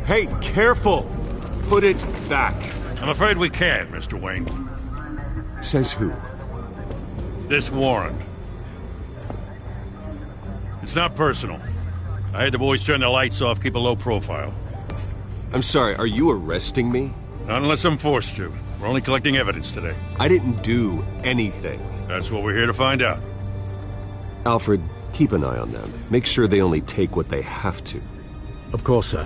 Hey, careful! Put it back. I'm afraid we can't, Mr. Wayne. Says who? This warrant. It's not personal. I had the boys turn the lights off, keep a low profile. I'm sorry, are you arresting me? Not unless I'm forced to. We're only collecting evidence today. I didn't do anything. That's what we're here to find out. Alfred, keep an eye on them. Make sure they only take what they have to. Of course, sir.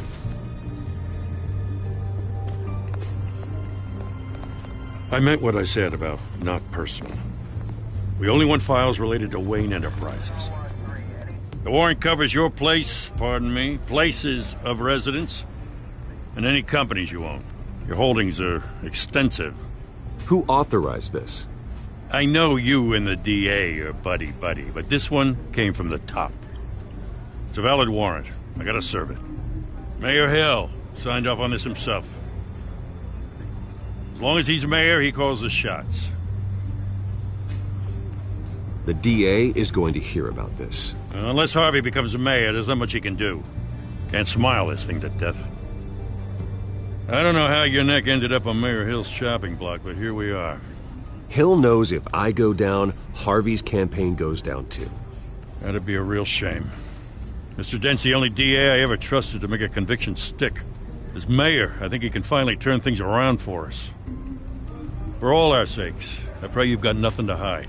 I meant what I said about not personal. We only want files related to Wayne Enterprises. The warrant covers your place, pardon me, places of residence, and any companies you own. Your holdings are extensive. Who authorized this? I know you and the DA are buddy-buddy, but this one came from the top. It's a valid warrant. I gotta serve it. Mayor Hill signed off on this himself. As long as he's mayor, he calls the shots. The DA is going to hear about this. Unless Harvey becomes mayor, there's not much he can do. Can't smile this thing to death. I don't know how your neck ended up on Mayor Hill's chopping block, but here we are. Hill knows if I go down, Harvey's campaign goes down too. That'd be a real shame. Mr. Dent's the only DA I ever trusted to make a conviction stick. As mayor, I think he can finally turn things around for us. For all our sakes, I pray you've got nothing to hide.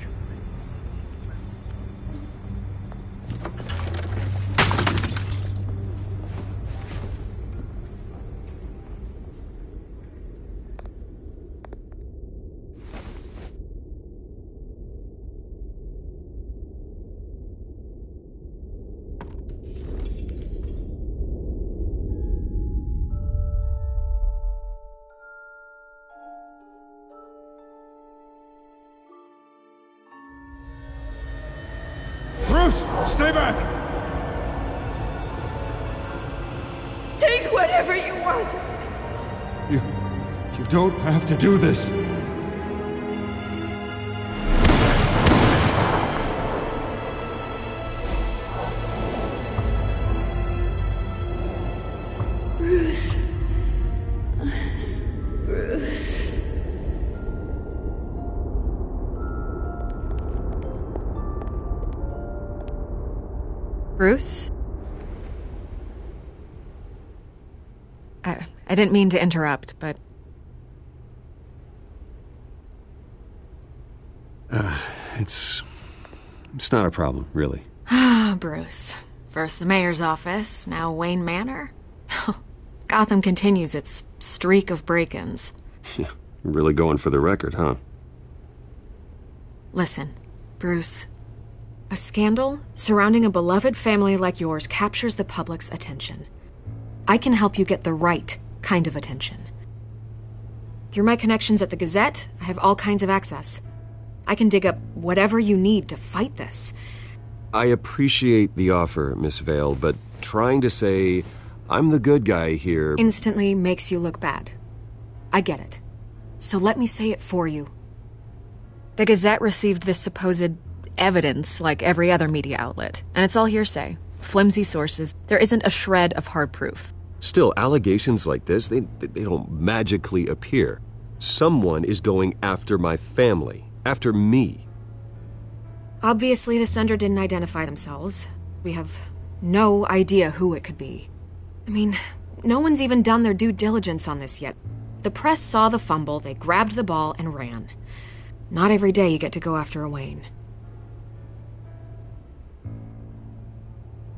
Stay back! Take whatever you want! You don't have to do this. Bruce. Bruce. Bruce? I didn't mean to interrupt, but... It's not a problem, really. Ah, Bruce. First the mayor's office, now Wayne Manor. Gotham continues its streak of break-ins. Yeah, really going for the record, huh? Listen, Bruce. A scandal surrounding a beloved family like yours captures the public's attention. I can help you get the right kind of attention. Through my connections at the Gazette, I have all kinds of access. I can dig up whatever you need to fight this. I appreciate the offer, Miss Vale, but trying to say I'm the good guy here... instantly makes you look bad. I get it. So let me say it for you. The Gazette received this supposed evidence like every other media outlet, and it's all hearsay. Flimsy sources. There isn't a shred of hard proof. Still, allegations like this, they don't magically appear. Someone is going after my family. After me. Obviously, the sender didn't identify themselves. We have no idea who it could be. I mean, no one's even done their due diligence on this yet. The press saw the fumble, they grabbed the ball and ran. Not every day you get to go after a Wayne.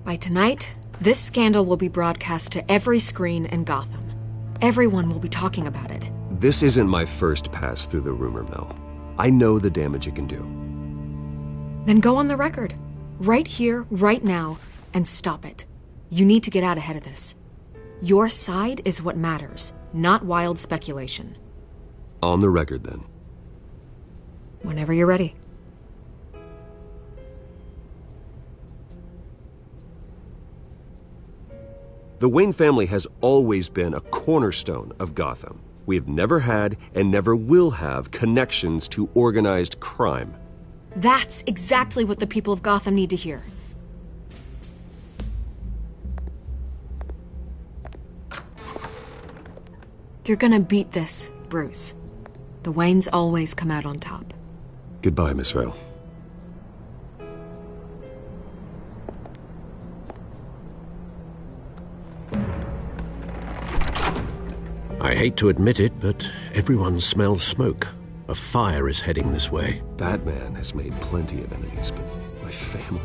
By tonight, this scandal will be broadcast to every screen in Gotham. Everyone will be talking about it. This isn't my first pass through the rumor mill. I know the damage it can do. Then go on the record. Right here, right now, and stop it. You need to get out ahead of this. Your side is what matters, not wild speculation. On the record, then. Whenever you're ready. The Wayne family has always been a cornerstone of Gotham. We have never had and never will have connections to organized crime. That's exactly what the people of Gotham need to hear. You're gonna beat this, Bruce. The Waynes always come out on top. Goodbye, Miss Vale. I hate to admit it, but everyone smells smoke. A fire is heading this way. Batman has made plenty of enemies, but my family...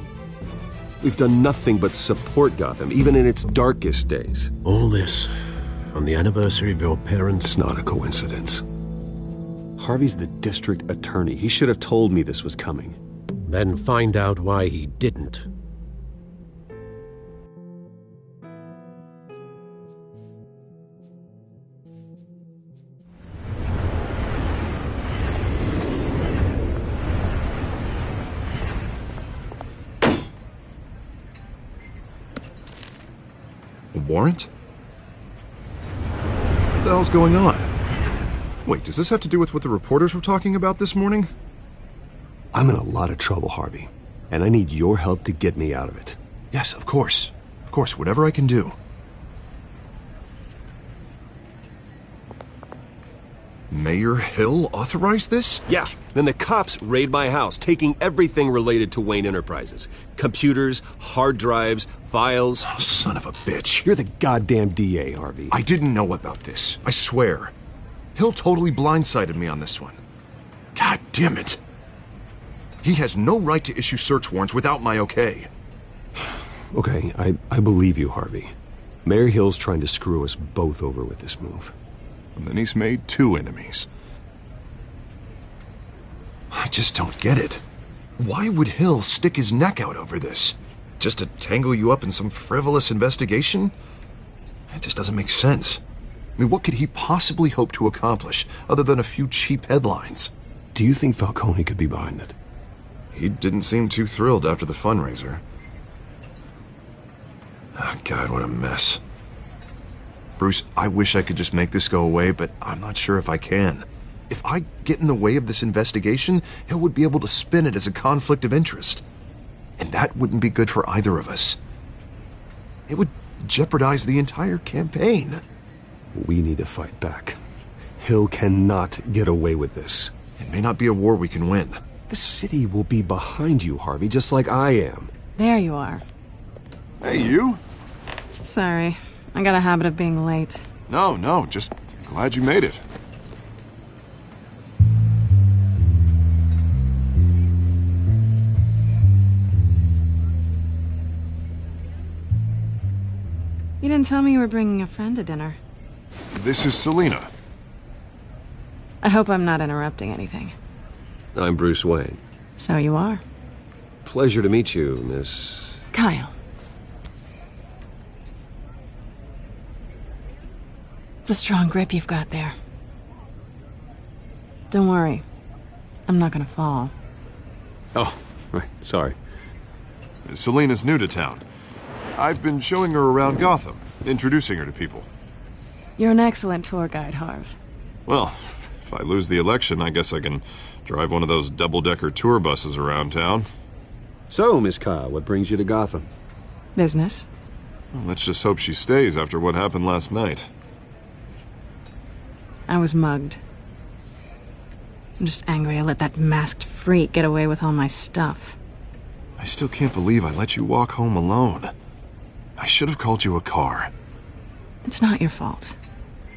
We've done nothing but support Gotham, even in its darkest days. All this on the anniversary of your parents'... It's not a coincidence. Harvey's the district attorney. He should have told me this was coming. Then find out why he didn't. Warrant? What the hell's going on? Wait, does this have to do with what the reporters were talking about this morning? I'm in a lot of trouble, Harvey, and I need your help to get me out of it. Yes, of course. Of course, whatever I can do. Mayor Hill authorized this? Yeah, then the cops raid my house, taking everything related to Wayne Enterprises. Computers, hard drives, files. Oh, son of a bitch. You're the goddamn DA, Harvey. I didn't know about this. I swear. Hill totally blindsided me on this one. God damn it. He has no right to issue search warrants without my okay. Okay, I believe you, Harvey. Mayor Hill's trying to screw us both over with this move. And then he's made 2 enemies. I just don't get it. Why would Hill stick his neck out over this? Just to tangle you up in some frivolous investigation? It just doesn't make sense. I mean, what could he possibly hope to accomplish other than a few cheap headlines? Do you think Falcone could be behind it? He didn't seem too thrilled after the fundraiser. Oh, God, what a mess. Bruce, I wish I could just make this go away, but I'm not sure if I can. If I get in the way of this investigation, Hill would be able to spin it as a conflict of interest. And that wouldn't be good for either of us. It would jeopardize the entire campaign. We need to fight back. Hill cannot get away with this. It may not be a war we can win. The city will be behind you, Harvey, just like I am. There you are. Hey, you? Sorry. I got a habit of being late. No, just glad you made it. You didn't tell me you were bringing a friend to dinner. This is Selina. I hope I'm not interrupting anything. I'm Bruce Wayne. So you are. Pleasure to meet you, Miss... Kyle. It's a strong grip you've got there. Don't worry. I'm not gonna fall. Oh, right, sorry. Selina's new to town. I've been showing her around Gotham, introducing her to people. You're an excellent tour guide, Harv. Well, if I lose the election, I guess I can drive one of those double-decker tour buses around town. So, Miss Kyle, what brings you to Gotham? Business. Well, let's just hope she stays after what happened last night. I was mugged. I'm just angry I let that masked freak get away with all my stuff. I still can't believe I let you walk home alone. I should have called you a car. It's not your fault.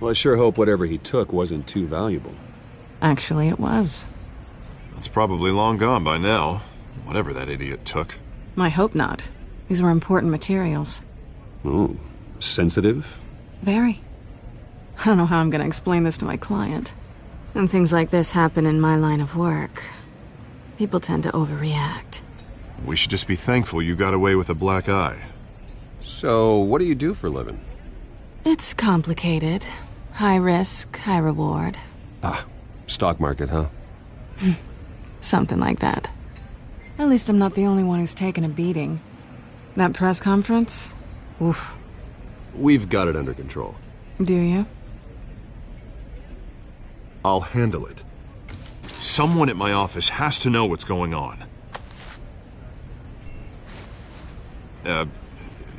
Well, I sure hope whatever he took wasn't too valuable. Actually, it was. It's probably long gone by now, whatever that idiot took. I hope not. These were important materials. Ooh, sensitive? Very. I don't know how I'm going to explain this to my client. When things like this happen in my line of work, people tend to overreact. We should just be thankful you got away with a black eye. So, what do you do for a living? It's complicated. High risk, high reward. Ah, stock market, huh? Something like that. At least I'm not the only one who's taken a beating. That press conference? Oof. We've got it under control. Do you? I'll handle it. Someone at my office has to know what's going on.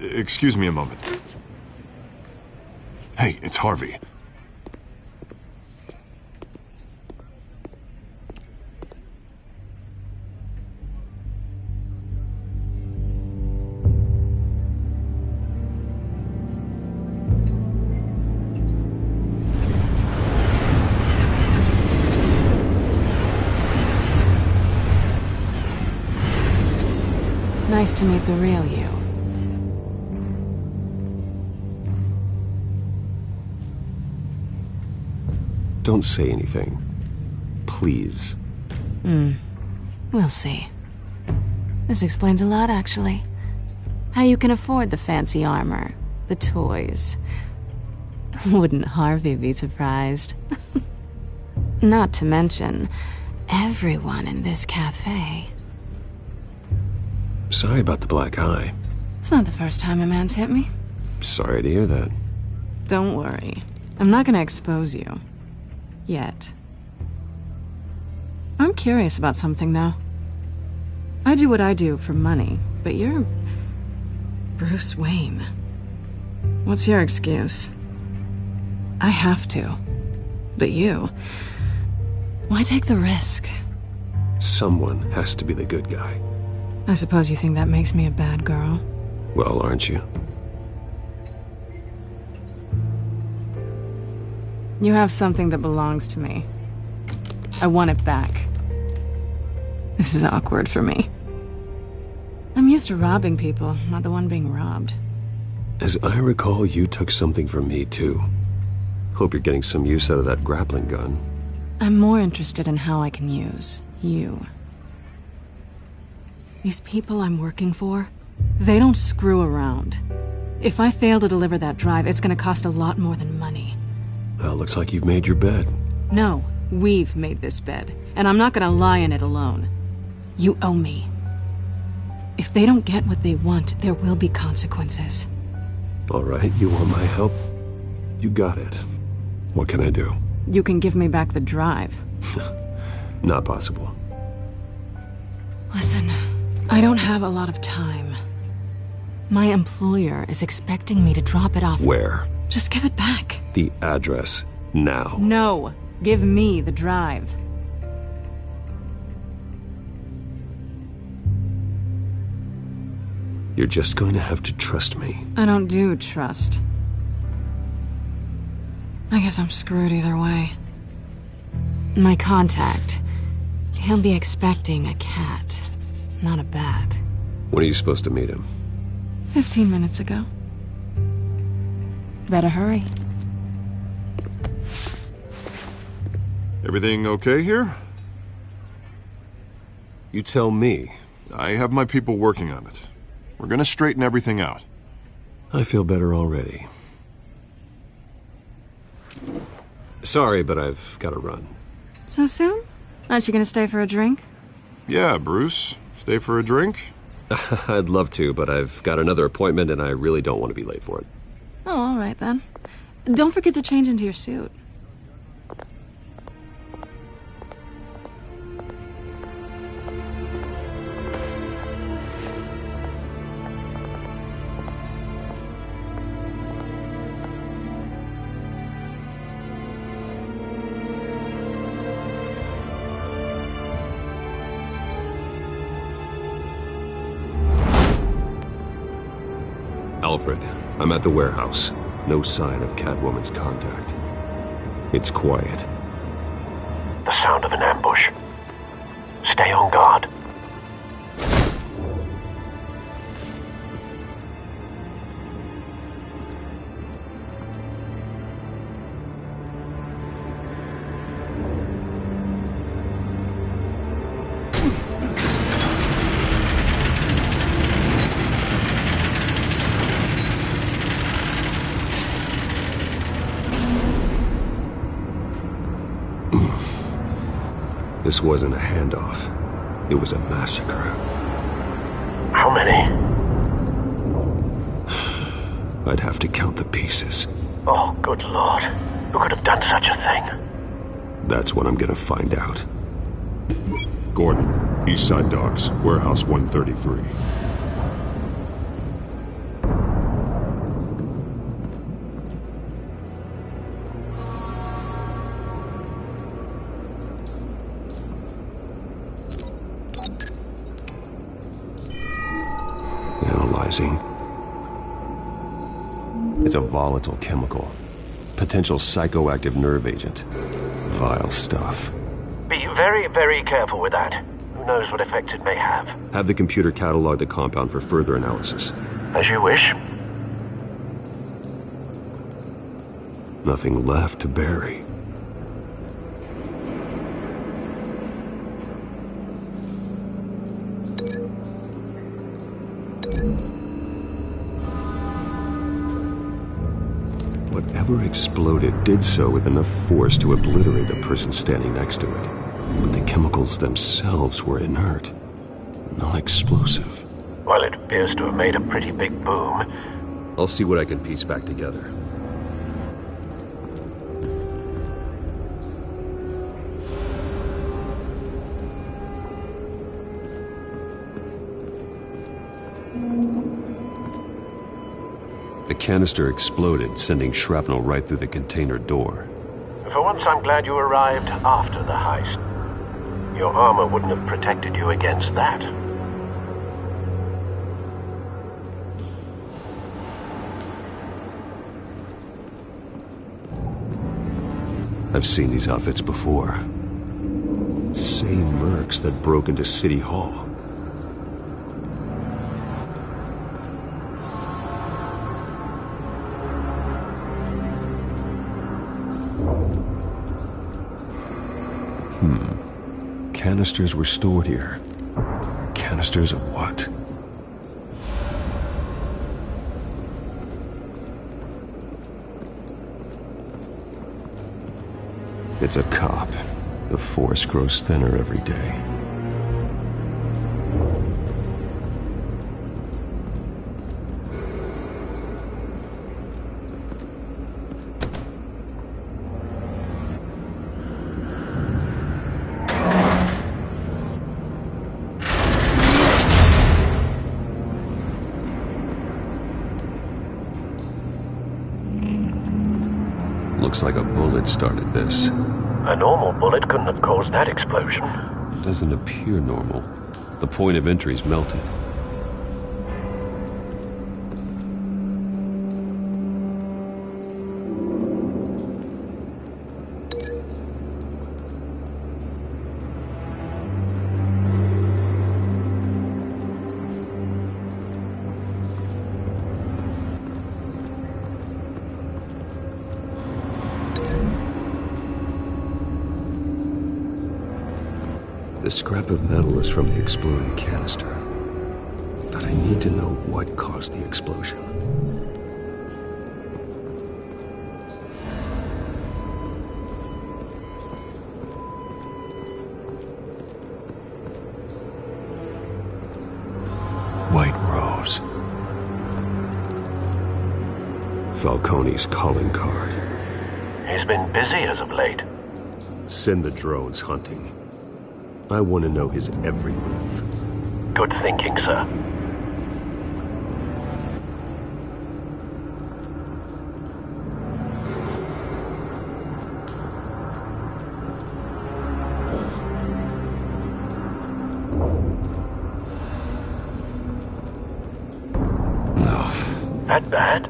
Excuse me a moment. Hey, it's Harvey. Nice to meet the real you. Don't say anything. Please. We'll see. This explains a lot, actually. How you can afford the fancy armor, the toys. Wouldn't Harvey be surprised? Not to mention, everyone in this cafe. Sorry about the black eye. It's not the first time a man's hit me. Sorry to hear that. Don't worry. I'm not gonna expose you. Yet. I'm curious about something, though. I do what I do for money, but you're Bruce Wayne. What's your excuse? I have to. But you... why take the risk? Someone has to be the good guy. I suppose you think that makes me a bad girl. Well, aren't you? You have something that belongs to me. I want it back. This is awkward for me. I'm used to robbing people, not the one being robbed. As I recall, you took something from me, too. Hope you're getting some use out of that grappling gun. I'm more interested in how I can use you. These people I'm working for, they don't screw around. If I fail to deliver that drive, it's gonna cost a lot more than money. Well, looks like you've made your bed. No, we've made this bed, and I'm not gonna lie in it alone. You owe me. If they don't get what they want, there will be consequences. All right, you want my help? You got it. What can I do? You can give me back the drive. Not possible. Listen, I don't have a lot of time. My employer is expecting me to drop it off. Where? Just give it back. The address, now. No, give me the drive. You're just going to have to trust me. I don't do trust. I guess I'm screwed either way. My contact, he'll be expecting a cat, not a bat. When are you supposed to meet him? 15 minutes ago. Better hurry. Everything okay here? You tell me. I have my people working on it. We're gonna straighten everything out. I feel better already. Sorry, but I've got to run. So soon? Aren't you gonna stay for a drink? Yeah, Bruce. Stay for a drink? I'd love to, but I've got another appointment and I really don't want to be late for it. Oh, all right then. Don't forget to change into your suit. Alfred, I'm at the warehouse. No sign of Catwoman's contact. It's quiet. The sound of an ambush. Stay on guard. This wasn't a handoff. It was a massacre. How many? I'd have to count the pieces. Oh, good lord. Who could have done such a thing? That's what I'm gonna find out. Gordon, Eastside Docks, Warehouse 133. Analyzing. It's a volatile chemical. Potential psychoactive nerve agent. Vile stuff. Be very, very careful with that. Who knows what effect it may have. Have the computer catalog the compound for further analysis. As you wish. Nothing left to bury. Whatever exploded did so with enough force to obliterate the person standing next to it. But the chemicals themselves were inert, non-explosive. Well, it appears to have made a pretty big boom. I'll see what I can piece back together. The canister exploded, sending shrapnel right through the container door. For once, I'm glad you arrived after the heist. Your armor wouldn't have protected you against that. I've seen these outfits before. Same mercs that broke into City Hall. Canisters were stored here. Canisters of what? It's a cop. The force grows thinner every day. Looks like a bullet started this. A normal bullet couldn't have caused that explosion. It doesn't appear normal. The point of entry's melted. The scrap of metal is from the exploding canister. But I need to know what caused the explosion. White Rose. Falcone's calling card. He's been busy as of late. Send the drones hunting. I want to know his every move. Good thinking, sir. No. That bad?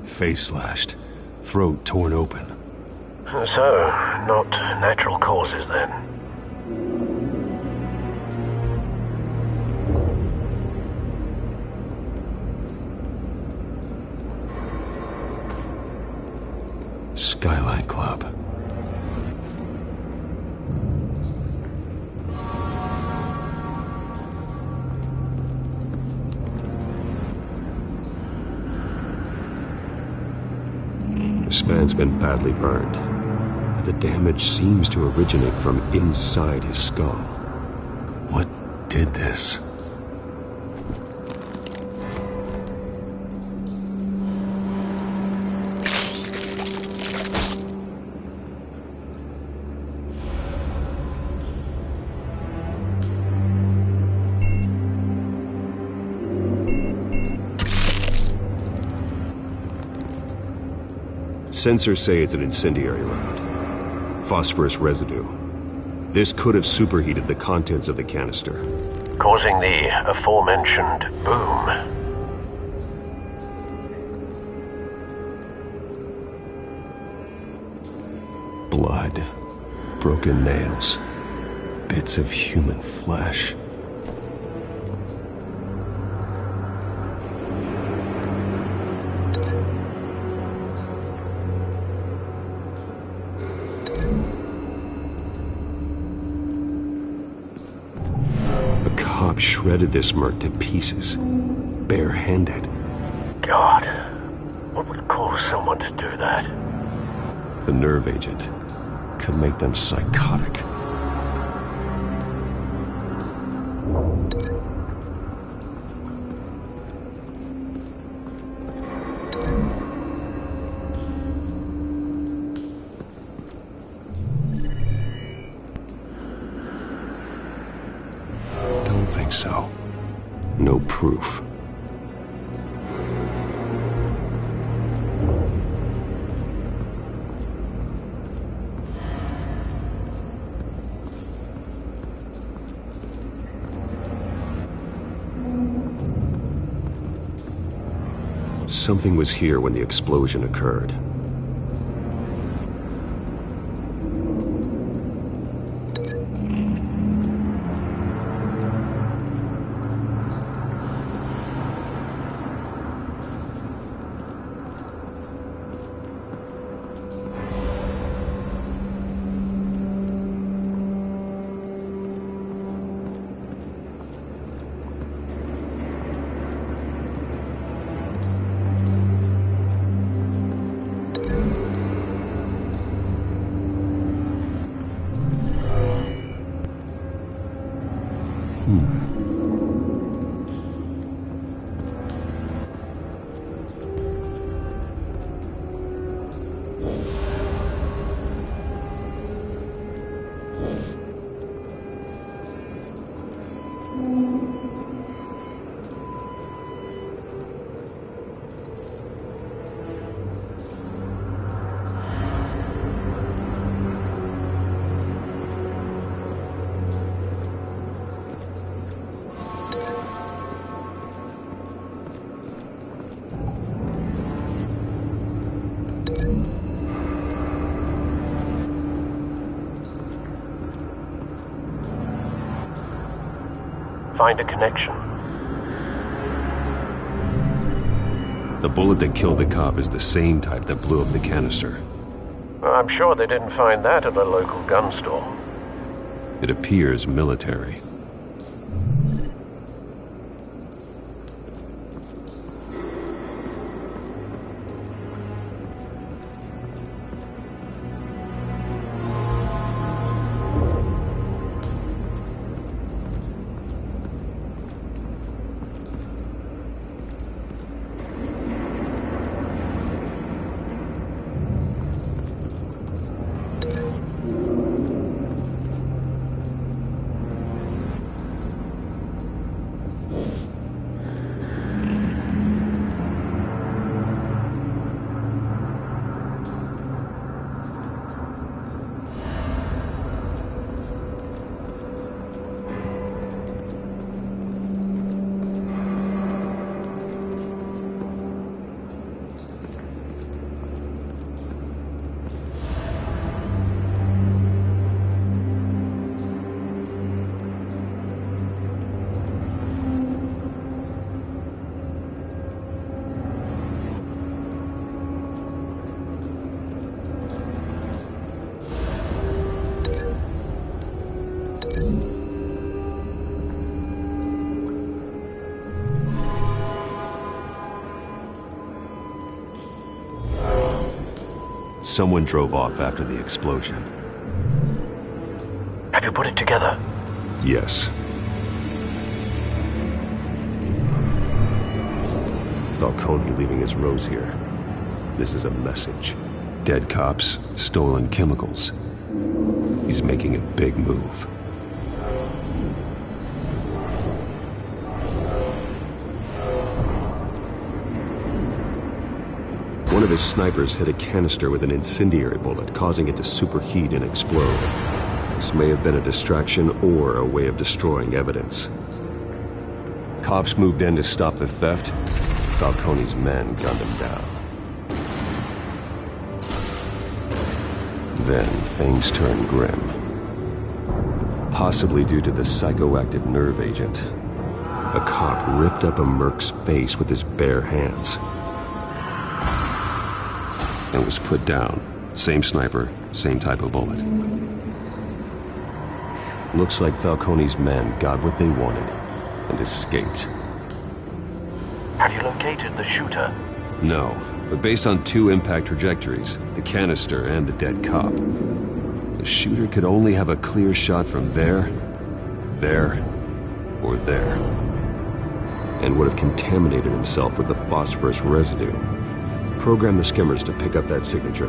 Face slashed. Throat torn open. So, not natural causes then. Skyline Club. This man's been badly burned. The damage seems to originate from inside his skull. What did this? Sensors say it's an incendiary load. Phosphorus residue. This could have superheated the contents of the canister, causing the aforementioned boom. Blood, broken nails, bits of human flesh. A cop shredded this merc to pieces, barehanded. God, what would cause someone to do that? The nerve agent could make them psychotic. Don't think so. No proof. Something was here when the explosion occurred. Find a connection. The bullet that killed the cop is the same type that blew up the canister. I'm sure they didn't find that at a local gun store. It appears military. Someone drove off after the explosion. Have you put it together? Yes. Falcone leaving his rose here. This is a message. Dead cops, stolen chemicals. He's making a big move. One of his snipers hit a canister with an incendiary bullet, causing it to superheat and explode. This may have been a distraction or a way of destroying evidence. Cops moved in to stop the theft. Falcone's men gunned him down. Then things turned grim. Possibly due to the psychoactive nerve agent. A cop ripped up a merc's face with his bare hands. And was put down. Same sniper, same type of bullet. Looks like Falcone's men got what they wanted and escaped. Have you located the shooter? No, but based on 2 impact trajectories, the canister and the dead cop, the shooter could only have a clear shot from there, or there, and would have contaminated himself with the phosphorus residue. Program the skimmers to pick up that signature.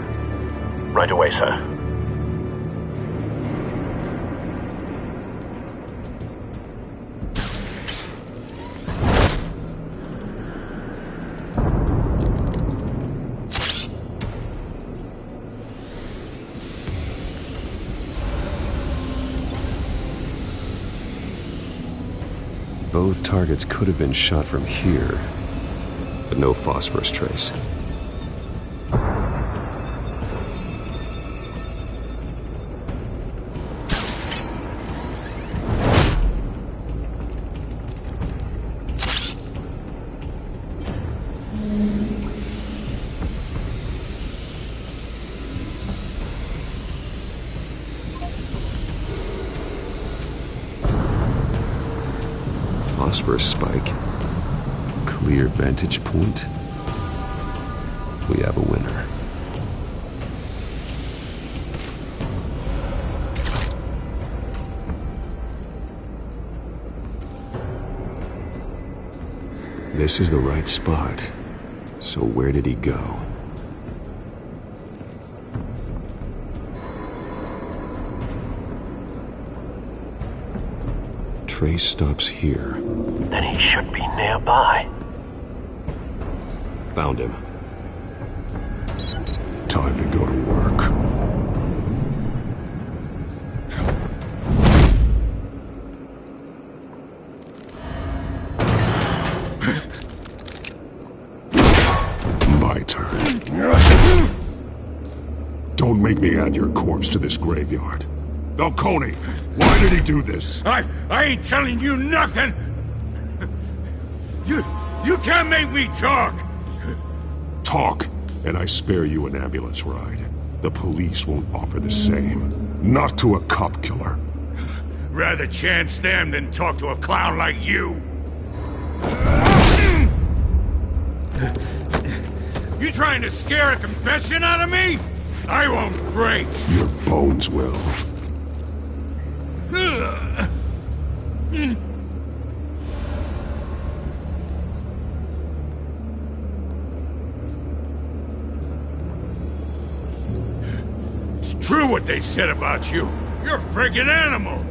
Right away, sir. Both targets could have been shot from here, but no phosphorus trace. Phosphorus spike. Clear vantage point. We have a winner. This is the right spot. So where did he go? Trace stops here. Then he should be nearby. Found him. Time to go to work. My turn. Don't make me add your corpse to this graveyard. Falcone, why did he do this? I ain't telling you nothing! You can't make me talk! Talk, and I spare you an ambulance ride. The police won't offer the same. Not to a cop killer. Rather chance them than talk to a clown like you. You trying to scare a confession out of me? I won't break. Your bones will. It's true what they said about you. You're a friggin' animal.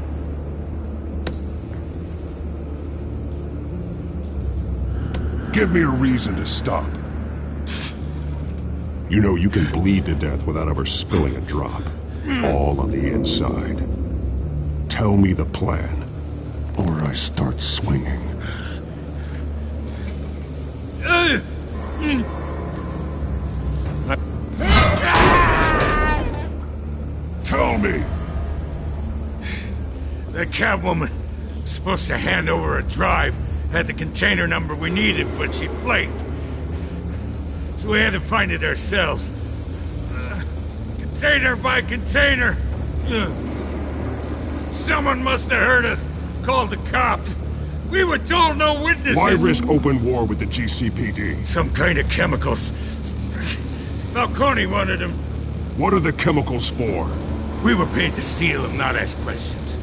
Give me a reason to stop. You know you can bleed to death without ever spilling a drop. All on the inside. Tell me the plan, or I start swinging. Tell me! The Catwoman was supposed to hand over a drive, had the container number we needed, but she flaked. So we had to find it ourselves. Container by container. Someone must have heard us, called the cops. We were told no witnesses. Why risk open war with the GCPD? Some kind of chemicals. Falcone wanted them. What are the chemicals for? We were paid to steal them, not ask questions.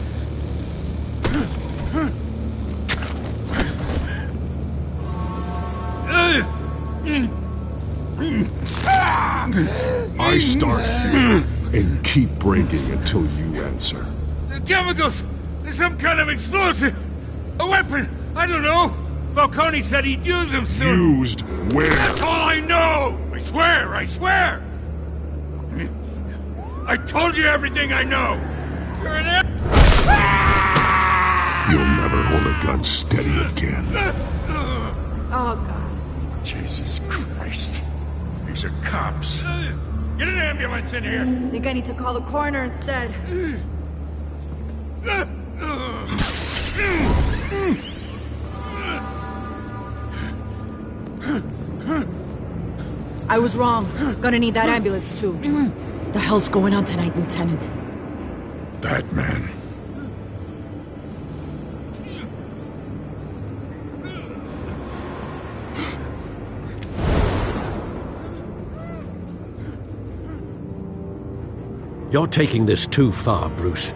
I start here and keep breaking until you answer. The chemicals! There's some kind of explosive! A weapon! I don't know! Falcone said he'd use them soon! Used where? That's all I know! A swear! I swear! I told you everything I know! You're an You'll never hold a gun steady again. Oh, God. Jesus Christ. These are cops. Get an ambulance in here! I think I need to call the coroner instead. I was wrong. Gonna need that ambulance, too. The hell's going on tonight, Lieutenant? Batman. You're taking this too far, Bruce.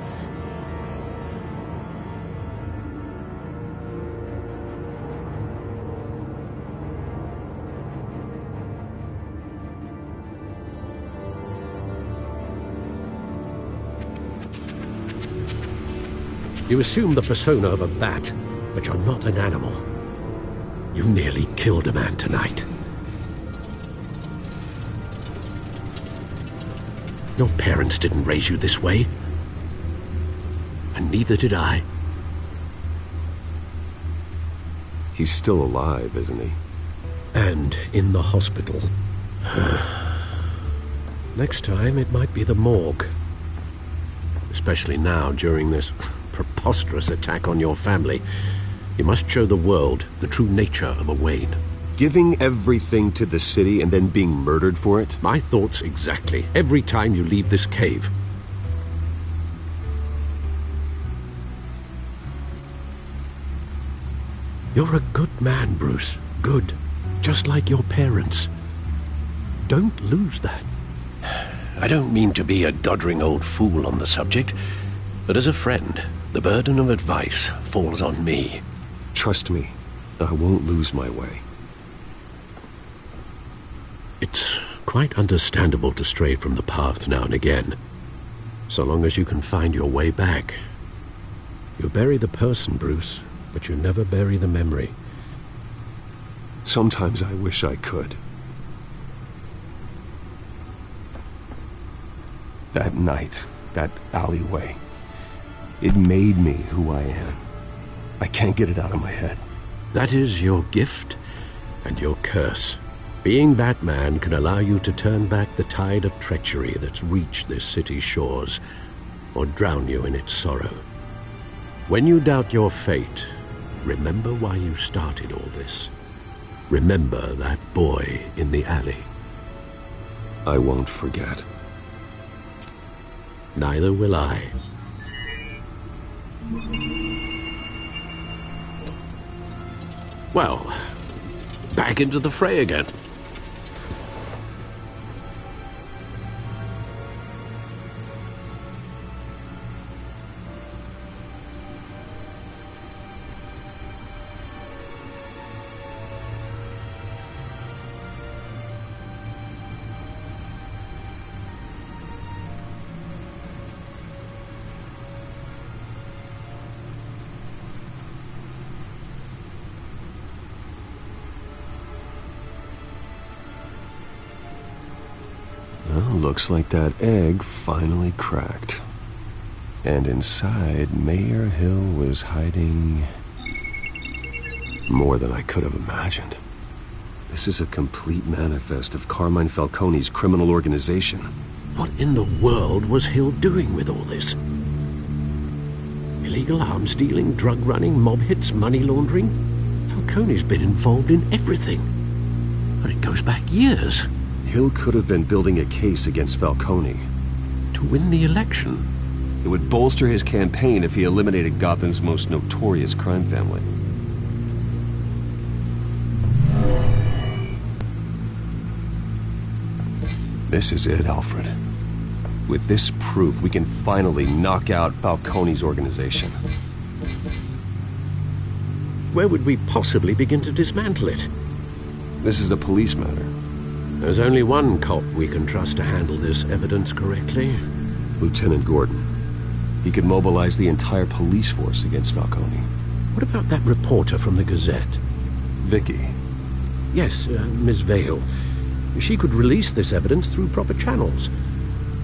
You assume the persona of a bat, but you're not an animal. You nearly killed a man tonight. Your parents didn't raise you this way. And neither did I. He's still alive, isn't he? And in the hospital. Next time, it might be the morgue. Especially now, during this preposterous attack on your family. You must show the world the true nature of a Wayne. Giving everything to the city and then being murdered for it? My thoughts exactly. Every time you leave this cave. You're a good man, Bruce. Good. Just like your parents. Don't lose that. I don't mean to be a doddering old fool on the subject, but as a friend, the burden of advice falls on me. Trust me, I won't lose my way. It's quite understandable to stray from the path now and again, so long as you can find your way back. You bury the person, Bruce, but you never bury the memory. Sometimes I wish I could. That night, that alleyway, it made me who I am. I can't get it out of my head. That is your gift and your curse. Being Batman can allow you to turn back the tide of treachery that's reached this city's shores, or drown you in its sorrow. When you doubt your fate, remember why you started all this. Remember that boy in the alley. I won't forget. Neither will I. Well, back into the fray again. Looks like that egg finally cracked. And inside, Mayor Hill was hiding more than I could have imagined. This is a complete manifest of Carmine Falcone's criminal organization. What in the world was Hill doing with all this? Illegal arms dealing, drug running, mob hits, money laundering? Falcone's been involved in everything. And it goes back years. Hill could have been building a case against Falcone. To win the election? It would bolster his campaign if he eliminated Gotham's most notorious crime family. This is it, Alfred. With this proof, we can finally knock out Falcone's organization. Where would we possibly begin to dismantle it? This is a police matter. There's only one cop we can trust to handle this evidence correctly. Lieutenant Gordon. He could mobilize the entire police force against Falcone. What about that reporter from the Gazette? Vicky. Yes, Miss Vale. She could release this evidence through proper channels.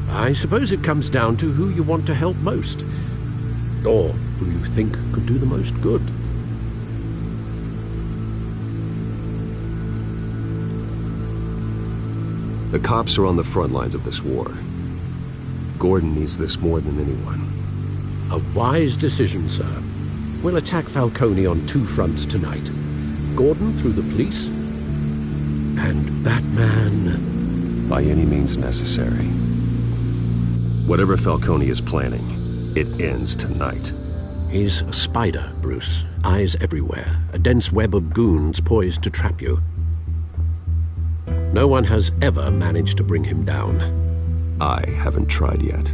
I suppose it comes down to who you want to help most, or who you think could do the most good. The cops are on the front lines of this war. Gordon needs this more than anyone. A wise decision, sir. We'll attack Falcone on 2 fronts tonight. Gordon through the police, and Batman... by any means necessary. Whatever Falcone is planning, it ends tonight. He's a spider, Bruce. Eyes everywhere. A dense web of goons poised to trap you. No one has ever managed to bring him down. I haven't tried yet.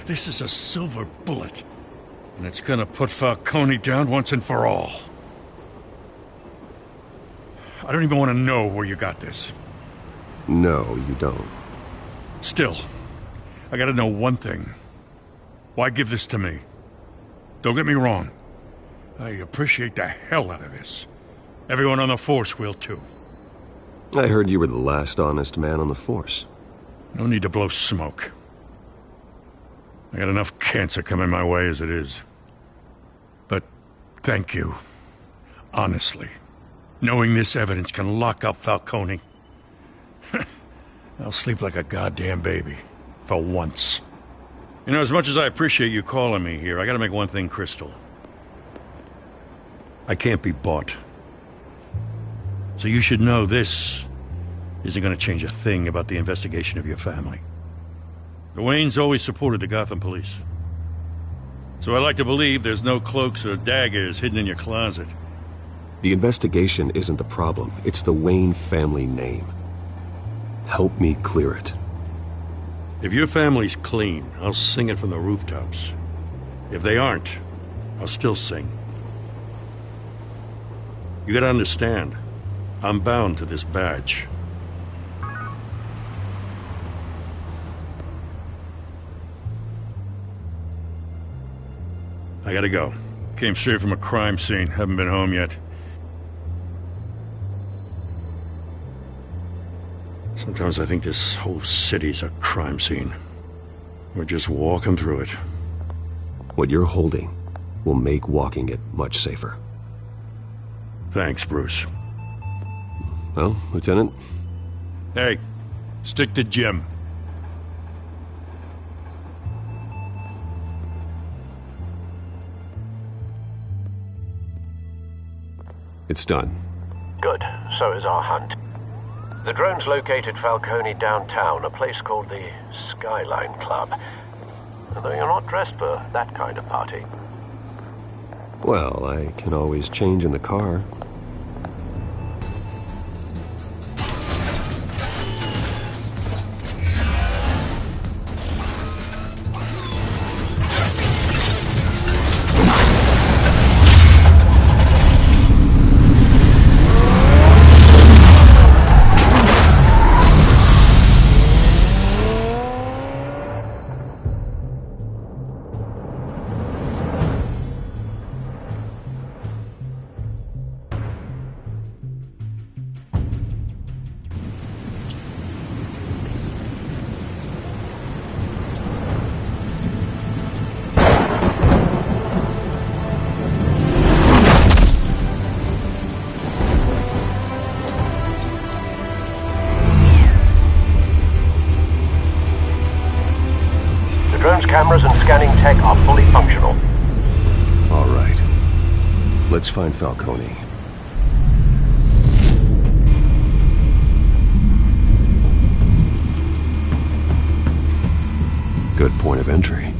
This is a silver bullet, and it's gonna put Falcone down once and for all. I don't even want to know where you got this. No, you don't. Still, I gotta know one thing. Why give this to me? Don't get me wrong. I appreciate the hell out of this. Everyone on the Force will too. I heard you were the last honest man on the Force. No need to blow smoke. I got enough cancer coming my way as it is. But thank you. Honestly. Knowing this evidence can lock up Falcone. I'll sleep like a goddamn baby. For once. You know, as much as I appreciate you calling me here, I gotta make one thing crystal. I can't be bought. So you should know this isn't gonna change a thing about the investigation of your family. The Waynes always supported the Gotham police. So I like to believe there's no cloaks or daggers hidden in your closet. The investigation isn't the problem. It's the Wayne family name. Help me clear it. If your family's clean, I'll sing it from the rooftops. If they aren't, I'll still sing. You gotta understand, I'm bound to this badge. I gotta go. Came straight from a crime scene. Haven't been home yet. Sometimes I think this whole city's a crime scene. We're just walking through it. What you're holding will make walking it much safer. Thanks, Bruce. Well, Lieutenant? Hey, stick to Jim. It's done. Good. So is our hunt. The drone's located Falcone downtown, a place called the Skyline Club. Although you're not dressed for that kind of party. Well, I can always change in the car. Cameras and scanning tech are fully functional. All right. Let's find Falcone. Good point of entry.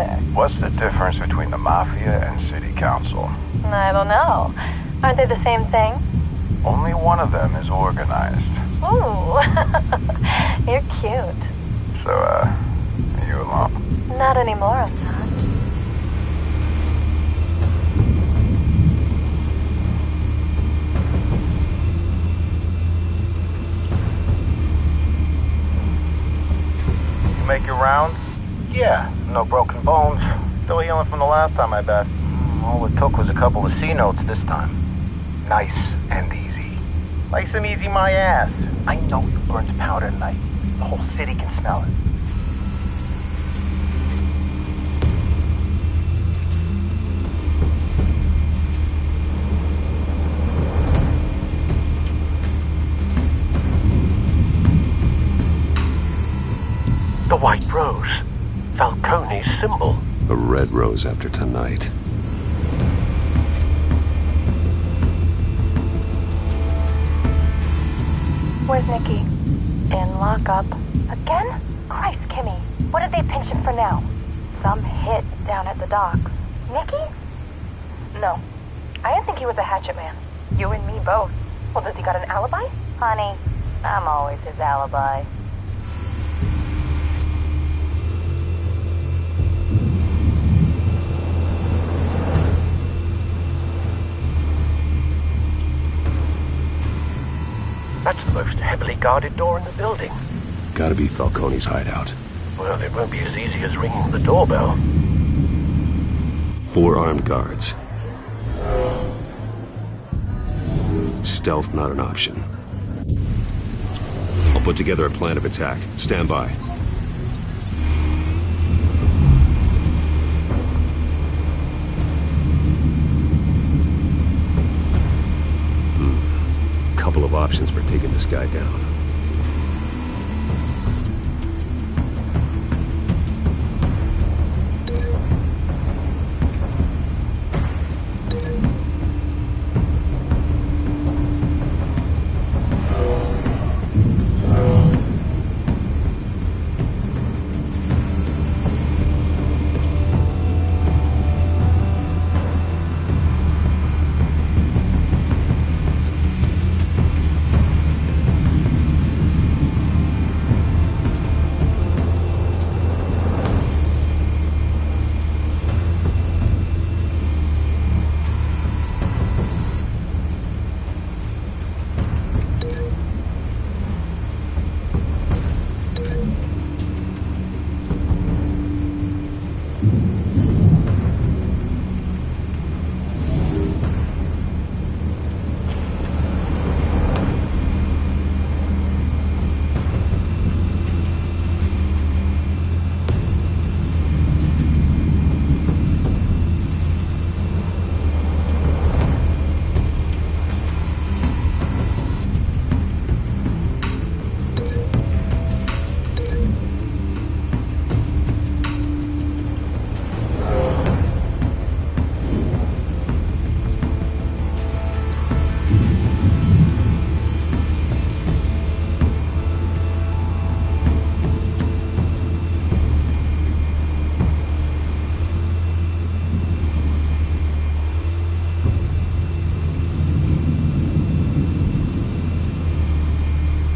together. What's the difference between the Mafia and City Council? I don't know. Aren't they the same thing? Only one of them is organized. Ooh. You're cute. So, are you alone? Not anymore, I'm not. You make your round? Yeah, no broken bones. Still healing from the last time I bet. All it took was a couple of C notes this time. Nice and easy. Nice and easy my ass. I know you burned powder tonight. The whole city can smell it. The white rose. Falcone's symbol. A red rose after tonight. Where's Nicky? In lockup. Again? Christ, Kimmy. What did they pinch him for now? Some hit down at the docks. Nicky? No. I didn't think he was a hatchet man. You and me both. Well, does he got an alibi? Honey, I'm always his alibi. That's the most heavily guarded door in the building. Gotta be Falcone's hideout. Well, it won't be as easy as ringing the doorbell. 4 armed guards. Stealth not an option. I'll put together a plan of attack. Stand by. Couple of options for taking this guy down.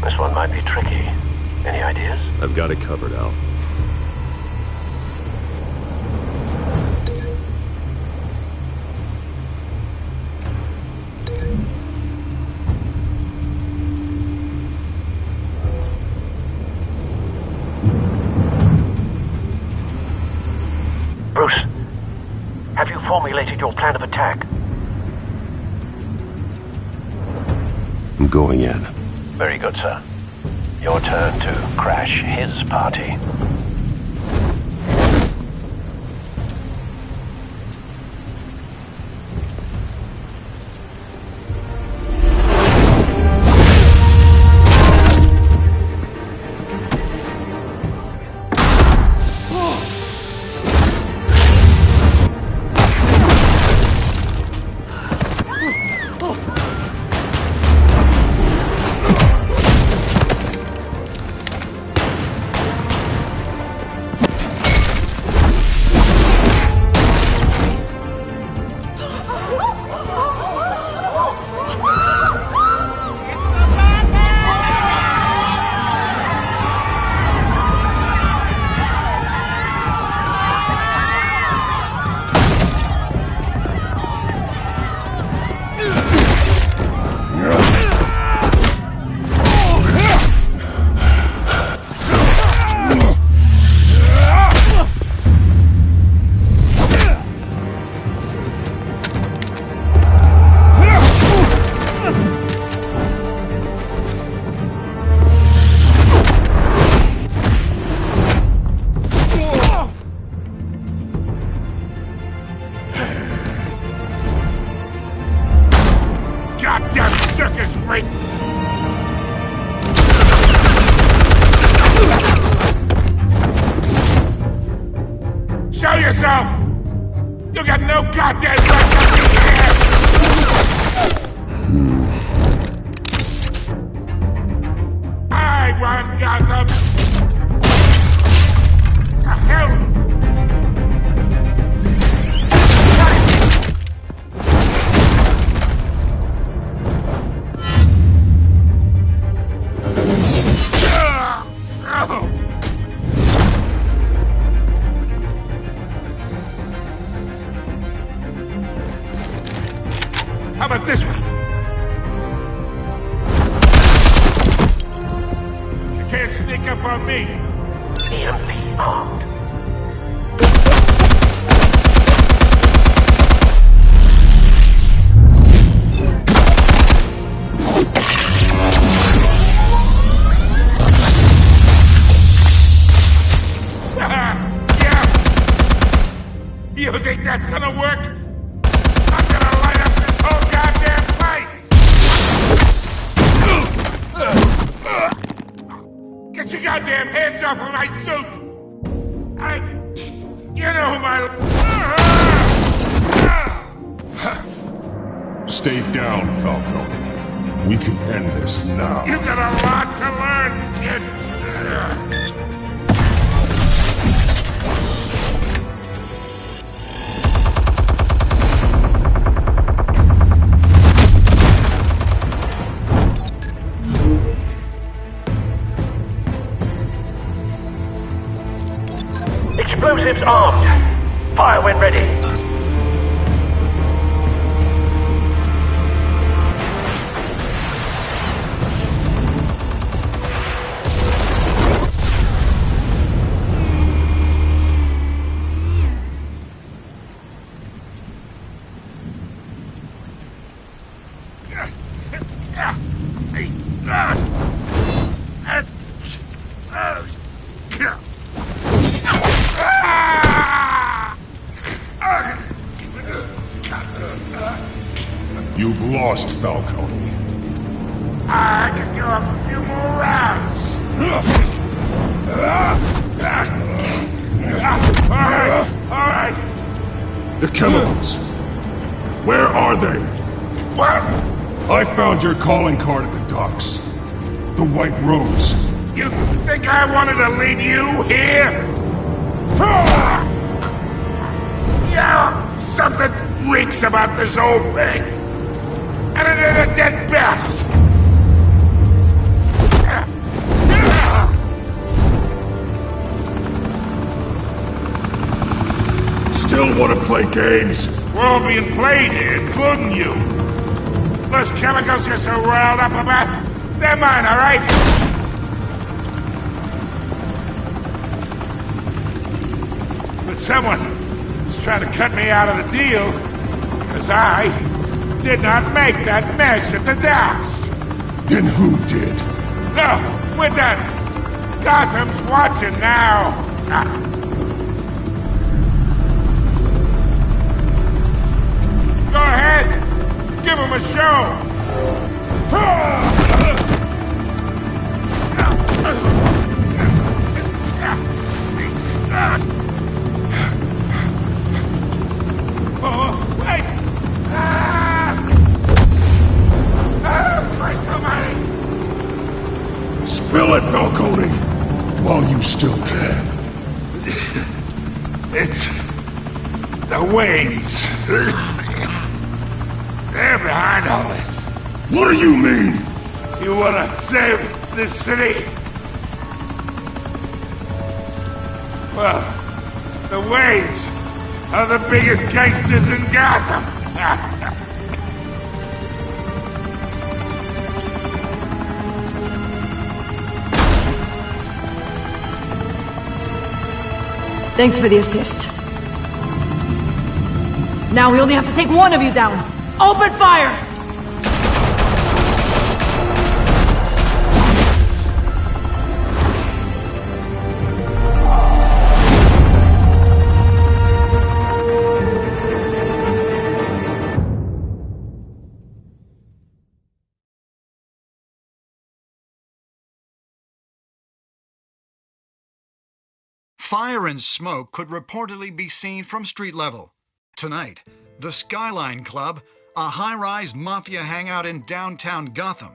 This one might be tricky. Any ideas? I've got it covered, Al. Bruce, have you formulated your plan of attack? I'm going in. Very good, sir. Your turn to crash his party. Wait. Show yourself! You got no goddamn right to be here! I run Gotham! The hell? How about this one? You can't sneak up on me. EMP armed. Yeah. You think that's gonna work? I'm gonna light up this whole goddamn place! Get your goddamn hands off of my suit! You know who my... Stay down, Falcone. We can end this now. You got a lot to learn, kid! Explosives armed. Fire when ready. You've lost, Falcone. I can go up a few more rounds. All right. The chemicals. Where are they? What? I found your calling card at the docks. The White Rose. You think I wanted to leave you here? Yeah, something reeks about this whole thing. And it is a dead bat. Still want to play games? We're all being played here, including you. Those chemicals you're so riled up about, they're mine, all right? But someone is trying to cut me out of the deal, because I did not make that mess at the docks. Then who did? No, we're done. Gotham's watching now. Go ahead. Give him a show. Oh, wait. Christ almighty. Spill it, Falcone, while you still can. It's the Waynes. They're behind all this. What do you mean? You wanna save this city? Well, the Waynes are the biggest gangsters in Gotham. Thanks for the assist. Now we only have to take one of you down. Open fire! Fire and smoke could reportedly be seen from street level. Tonight, the Skyline Club, a high-rise mafia hangout in downtown Gotham,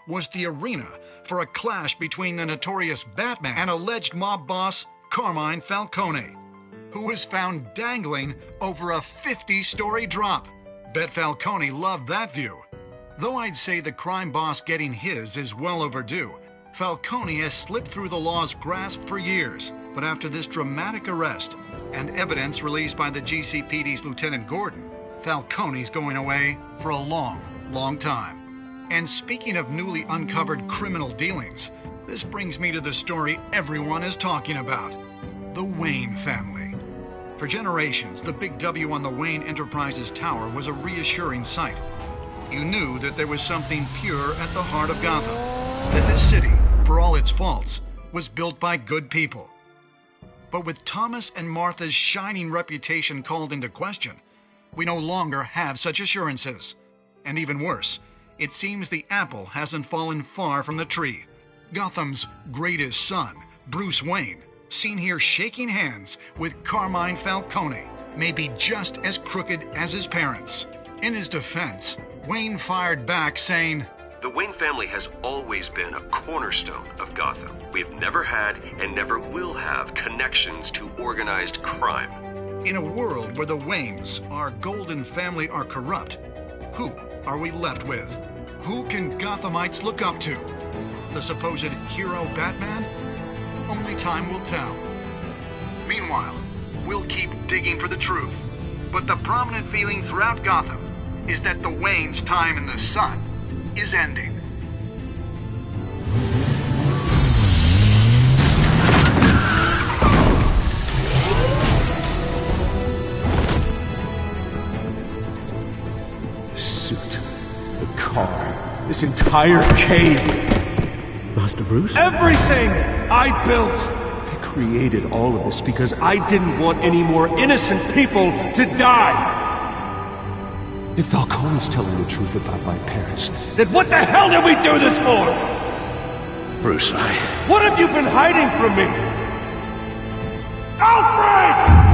was the arena for a clash between the notorious Batman and alleged mob boss Carmine Falcone, who was found dangling over a 50-story drop. Bet Falcone loved that view. Though I'd say the crime boss getting his is well overdue, Falcone has slipped through the law's grasp for years. But after this dramatic arrest and evidence released by the GCPD's Lieutenant Gordon, Falcone's going away for a long, long time. And speaking of newly uncovered criminal dealings, this brings me to the story everyone is talking about: the Wayne family. For generations, the big W on the Wayne Enterprises Tower was a reassuring sight. You knew that there was something pure at the heart of Gotham, that this city, for all its faults, was built by good people. But with Thomas and Martha's shining reputation called into question, we no longer have such assurances. And even worse, it seems the apple hasn't fallen far from the tree. Gotham's greatest son, Bruce Wayne, seen here shaking hands with Carmine Falcone, may be just as crooked as his parents. In his defense, Wayne fired back saying, "The Wayne family has always been a cornerstone of Gotham. We have never had and never will have connections to organized crime." In a world where the Waynes, our golden family, are corrupt, who are we left with? Who can Gothamites look up to? The supposed hero Batman? Only time will tell. Meanwhile, we'll keep digging for the truth. But the prominent feeling throughout Gotham is that the Waynes' time in the sun is ending. The suit, the car, this entire cave. Master Bruce? Everything I built! I created all of this because I didn't want any more innocent people to die! If Falcone's telling the truth about my parents, then what the hell did we do this for? Bruce, What have you been hiding from me? Alfred!